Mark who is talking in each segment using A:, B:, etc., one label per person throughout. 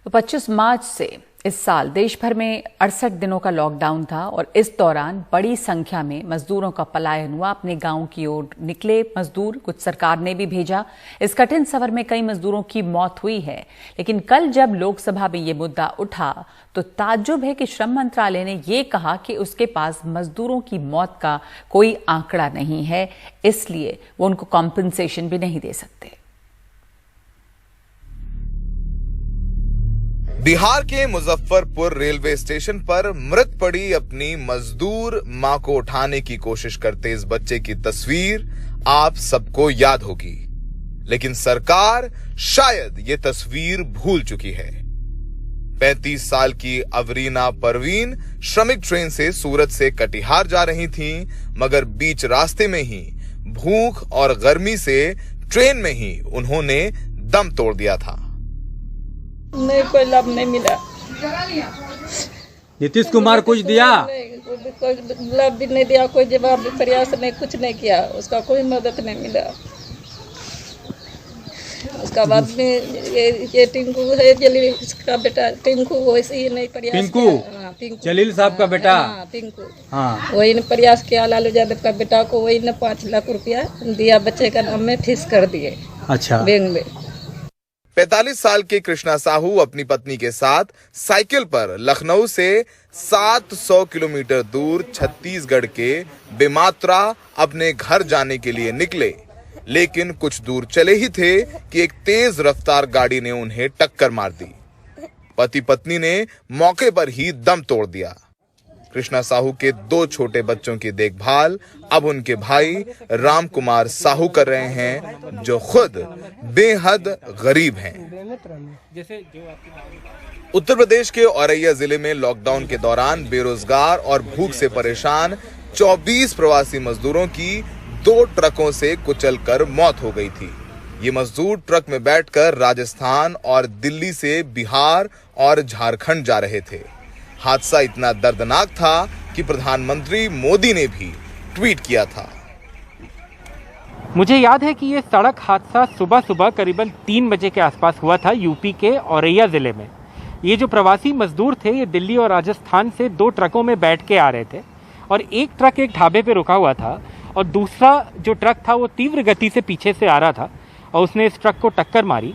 A: तो 25 मार्च से इस साल देश भर में 68 दिनों का लॉकडाउन था और इस दौरान बड़ी संख्या में मजदूरों का पलायन हुआ। अपने गांव की ओर निकले मजदूर कुछ सरकार ने भी भेजा। इस कठिन सफर में कई मजदूरों की मौत हुई है। लेकिन कल जब लोकसभा में ये मुद्दा उठा तो ताज्जुब है कि श्रम मंत्रालय ने ये कहा कि उसके पास मजदूरों की मौत का कोई आंकड़ा नहीं है, इसलिए वो उनको कॉम्पेंसेशन भी नहीं दे सकते।
B: बिहार के मुजफ्फरपुर रेलवे स्टेशन पर मृत पड़ी अपनी मजदूर मां को उठाने की कोशिश करते इस बच्चे की तस्वीर आप सबको याद होगी, लेकिन सरकार शायद ये तस्वीर भूल चुकी है। 35 साल की अवरीना परवीन श्रमिक ट्रेन से सूरत से कटिहार जा रही थीं, मगर बीच रास्ते में ही भूख और गर्मी से ट्रेन में ही उन्होंने दम तोड़ दिया था।
C: नहीं, कोई लाभ नहीं मिला।
D: नीतीश कुमार कुछ दिया?
C: कोई लाभ भी नहीं दिया, कोई जवाब भी प्रयास नहीं, कुछ नहीं किया, उसका कोई मदद नहीं मिला। उसका बाद में ये टिंकू है जलील का बेटा, टिंकू वैसे ही नहीं प्रयास किया।
D: पिंकू जलील साहब का बेटा।
C: पिंकू,
D: हाँ,
C: वही ने प्रयास किया। लालू यादव का बेटा को वही ने 5 लाख रुपया दिया, बच्चे का नाम में फीस कर दिए।
D: अच्छा,
C: बैंक में
B: 45 साल के कृष्णा साहू अपनी पत्नी के साथ साइकिल पर लखनऊ से 700 किलोमीटर दूर छत्तीसगढ़ के बेमात्रा अपने घर जाने के लिए निकले, लेकिन कुछ दूर चले ही थे कि एक तेज रफ्तार गाड़ी ने उन्हें टक्कर मार दी। पति पत्नी ने मौके पर ही दम तोड़ दिया। कृष्णा साहू के 2 छोटे बच्चों की देखभाल अब उनके भाई राम कुमार साहू कर रहे हैं, जो खुद बेहद गरीब हैं। उत्तर प्रदेश के औरैया जिले में लॉकडाउन के दौरान बेरोजगार और भूख से परेशान 24 प्रवासी मजदूरों की 2 ट्रकों से कुचलकर मौत हो गई थी। ये मजदूर ट्रक में बैठकर राजस्थान और दिल्ली से बिहार और झारखंड जा रहे थे। हादसा इतना दर्दनाक था कि प्रधानमंत्री मोदी ने भी ट्वीट किया था।
E: मुझे याद है कि ये सड़क हादसा सुबह सुबह करीबन 3 बजे के आसपास हुआ था यूपी के औरैया जिले में। ये जो प्रवासी मजदूर थे ये दिल्ली और राजस्थान से 2 ट्रकों में बैठ के आ रहे थे और एक ट्रक एक ढाबे पे रुका हुआ था और दूसरा जो ट्रक था वो तीव्र गति से पीछे से आ रहा था और उसने इस ट्रक को टक्कर मारी।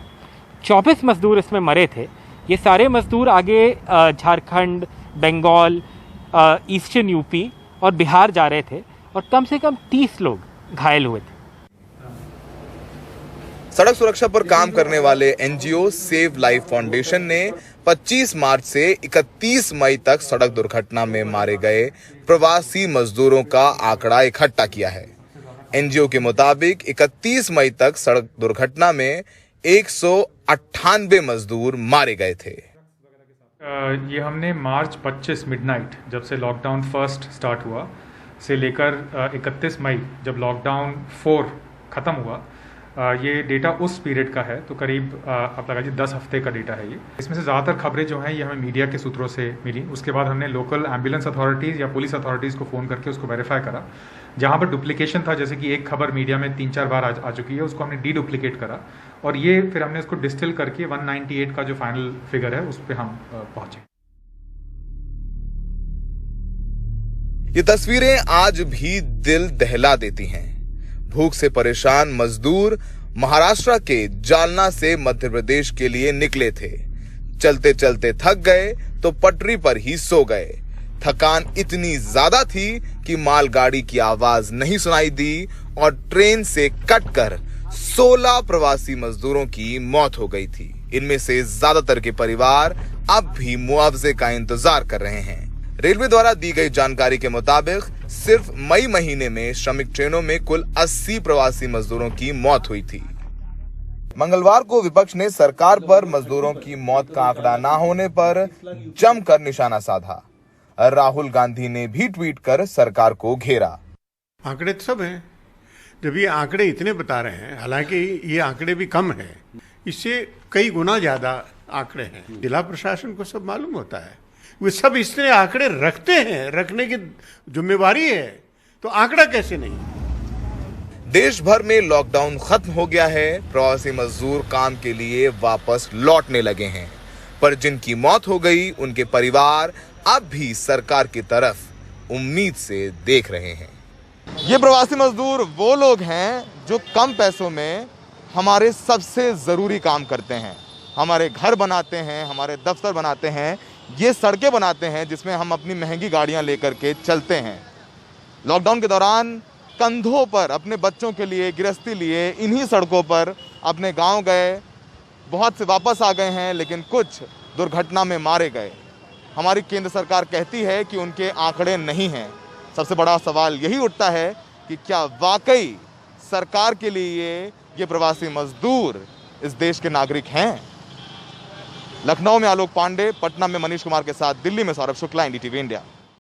E: 24 मजदूर इसमें मरे थे। ये सारे मजदूर आगे झारखंड, बंगाल, ईस्टर्न यूपी और बिहार जा रहे थे और कम से कम 30 लोग घायल हुए थे।
B: सड़क सुरक्षा पर काम करने वाले एनजीओ सेव लाइफ फाउंडेशन ने 25 मार्च से 31 मई तक सड़क दुर्घटना में मारे गए प्रवासी मजदूरों का आंकड़ा इकट्ठा किया है। एनजीओ के मुताबिक 31 मई तक सड़क दुर्घटना में 198 मजदूर मारे गए थे।
F: ये हमने मार्च 25 मिडनाइट जब से लॉकडाउन फर्स्ट स्टार्ट हुआ से लेकर 31 मई जब लॉकडाउन 4 ख़त्म हुआ, ये डेटा उस पीरियड का है, तो करीब आप लगा लीजिए 10 हफ्ते का डेटा है ये। इसमें से ज़्यादातर खबरें जो हैं ये हमें मीडिया के सूत्रों से मिली। उसके बाद हमने लोकल एम्बुलेंस अथॉरिटीज़ या पुलिस अथॉरिटीज़ को फ़ोन करके उसको वेरीफाई करा। जहाँ पर डुप्लीकेशन था, जैसे कि एक खबर मीडिया में 3-4 बार आ चुकी है, उसको हमने डुप्लीकेट करा और ये फिर हमने उसको डिस्टिल करके 198 का जो फाइनल फिगर है उस पर हम पहुँचे।
B: ये तस्वीरें आज भी दिल दहला देती हैं। भूख से परेशान मजदूर महाराष्ट्र के जालना से मध्य प्रदेश के लिए निकले थे। चलते चलते थक गए तो पटरी पर ही सो गए। थकान इतनी ज्यादा थी कि मालगाड़ी की आवाज नहीं सुनाई दी और ट्रेन से कटकर 16 प्रवासी मजदूरों की मौत हो गई थी। इनमें से ज्यादातर के परिवार अब भी मुआवजे का इंतजार कर रहे हैं। रेलवे द्वारा दी गई जानकारी के मुताबिक सिर्फ मई महीने में श्रमिक ट्रेनों में कुल 80 प्रवासी मजदूरों की मौत हुई थी। मंगलवार को विपक्ष ने सरकार पर मजदूरों की मौत का आंकड़ा ना होने पर जमकर निशाना साधा। राहुल गांधी ने भी ट्वीट कर सरकार को घेरा।
G: आंकड़े तो सब हैं, जब ये आंकड़े इतने बता रहे हैं, हालांकि ये आंकड़े भी कम हैं, इससे कई गुना ज्यादा आंकड़े हैं। जिला प्रशासन को सब मालूम होता है, वे सब इस तरह आंकड़े रखते हैं, रखने की जिम्मेवारी है, तो आंकड़ा कैसे नहीं।
B: देश भर में लॉकडाउन खत्म हो गया है। प्रवासी मजदूर काम के लिए वापस लौटने लगे हैं। पर जिनकी मौत हो गई उनके परिवार अब भी सरकार की तरफ उम्मीद से देख रहे हैं। ये प्रवासी मजदूर वो लोग हैं जो कम पैसों में हमारे सबसे ज़रूरी काम करते हैं। हमारे घर बनाते हैं, हमारे दफ्तर बनाते हैं, ये सड़कें बनाते हैं जिसमें हम अपनी महंगी गाड़ियां लेकर के चलते हैं। लॉकडाउन के दौरान कंधों पर अपने बच्चों के लिए गृहस्थी लिए इन्हीं सड़कों पर अपने गांव गए। बहुत से वापस आ गए हैं, लेकिन कुछ दुर्घटना में मारे गए। हमारी केंद्र सरकार कहती है कि उनके आंकड़े नहीं हैं। सबसे बड़ा सवाल यही उठता है कि क्या वाकई सरकार के लिए ये प्रवासी मजदूर इस देश के नागरिक हैं? लखनऊ में आलोक पांडे, पटना में मनीष कुमार के साथ, दिल्ली में सौरभ शुक्ला, NDTV इंडिया।